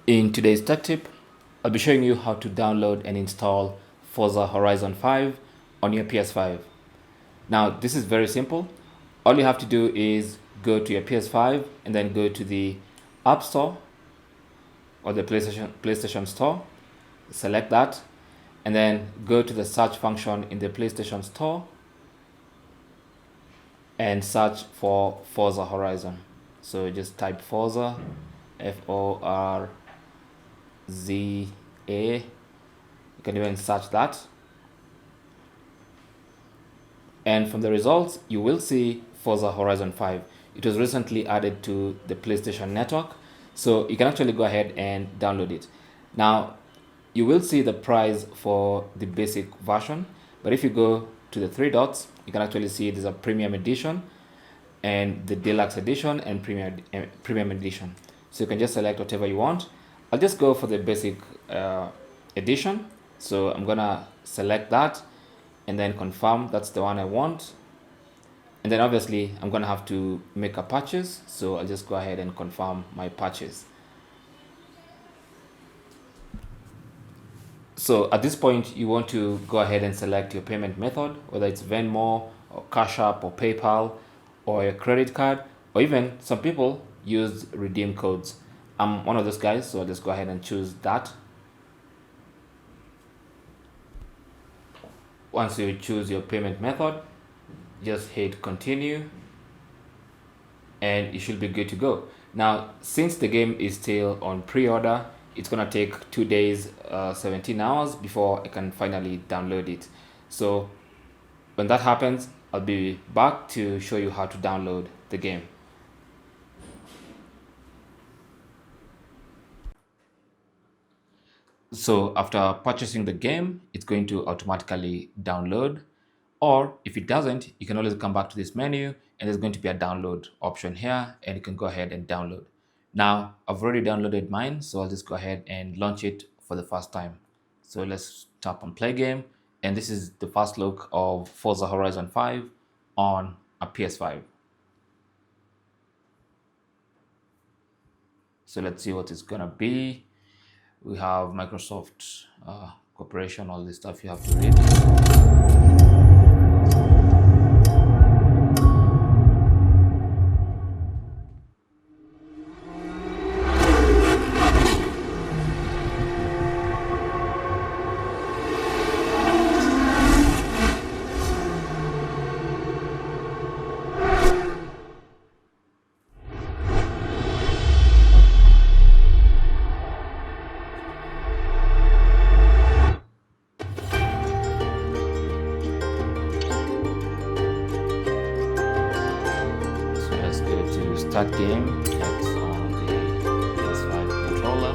In today's tech tip, I'll be showing you how to download and install Forza Horizon 5 on your PS5. Now, this is very simple. All you have to do is go to your PS5 and then go to the App Store or the PlayStation Store, select that, and then go to the search function in the PlayStation Store and search for Forza Horizon. So just type Forza, Forza. You can even search that, and from the results you will see Forza Horizon 5. It was recently added to the PlayStation Network, so you can actually go ahead and download it. Now you will see the price for the basic version, but if you go to the three dots, you can actually see there's a premium edition and the deluxe edition and premium edition. So you can just select whatever you want. I'll just go for the basic edition. So I'm gonna select that and then confirm that's the one I want. And then obviously I'm gonna have to make a purchase. So I'll just go ahead and confirm my purchase. So at this point, you want to go ahead and select your payment method, whether it's Venmo or Cash App or PayPal or a credit card, or even some people use redeem codes. I'm one of those guys, so I'll just go ahead and choose that. Once you choose your payment method, just hit continue and you should be good to go. Now, since the game is still on pre-order, it's gonna take 2 days, 17 hours before I can finally download it. So when that happens, I'll be back to show you how to download the game. So after purchasing the game, it's going to automatically download. Or if it doesn't, you can always come back to this menu and there's going to be a download option here and you can go ahead and download. Now, I've already downloaded mine, so I'll just go ahead and launch it for the first time. So let's tap on play game. And this is the first look of Forza Horizon 5 on a PS5. So let's see what it's gonna be. We have Microsoft Corporation, all this stuff you have to read. So let's go to start game. It's on the PS5 controller.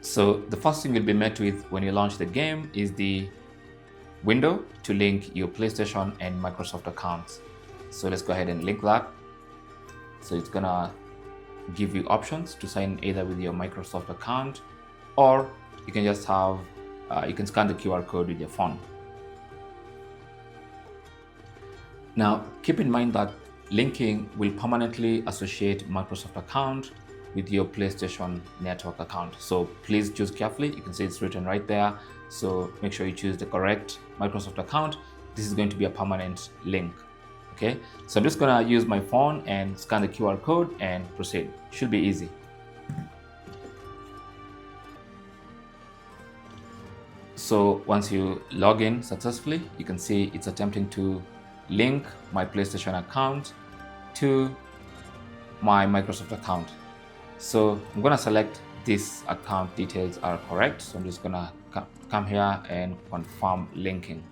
So the first thing you'll be met with when you launch the game is the window to link your PlayStation and Microsoft accounts. So let's go ahead and link that. So it's gonna give you options to sign either with your Microsoft account, or you can just have, you can scan the QR code with your phone. Now, keep in mind that linking will permanently associate Microsoft account with your PlayStation Network account. So please choose carefully. You can see it's written right there. So make sure you choose the correct Microsoft account. This is going to be a permanent link. Okay, so I'm just gonna use my phone and scan the QR code and proceed. Should be easy. So once you log in successfully, you can see it's attempting to link my PlayStation account to my Microsoft account. So I'm gonna select this account details are correct. So I'm just gonna come here and confirm linking.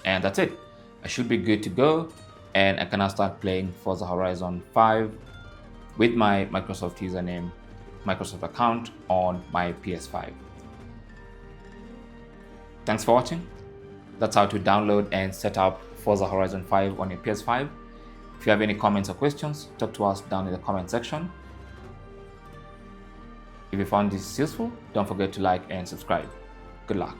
And that's it. I should be good to go, and I can now start playing Forza Horizon 5 with my Microsoft username, Microsoft account on my PS5. Thanks for watching. That's how to download and set up Forza Horizon 5 on your PS5. If you have any comments or questions, talk to us down in the comment section. If you found this useful, don't forget to like and subscribe. Good luck.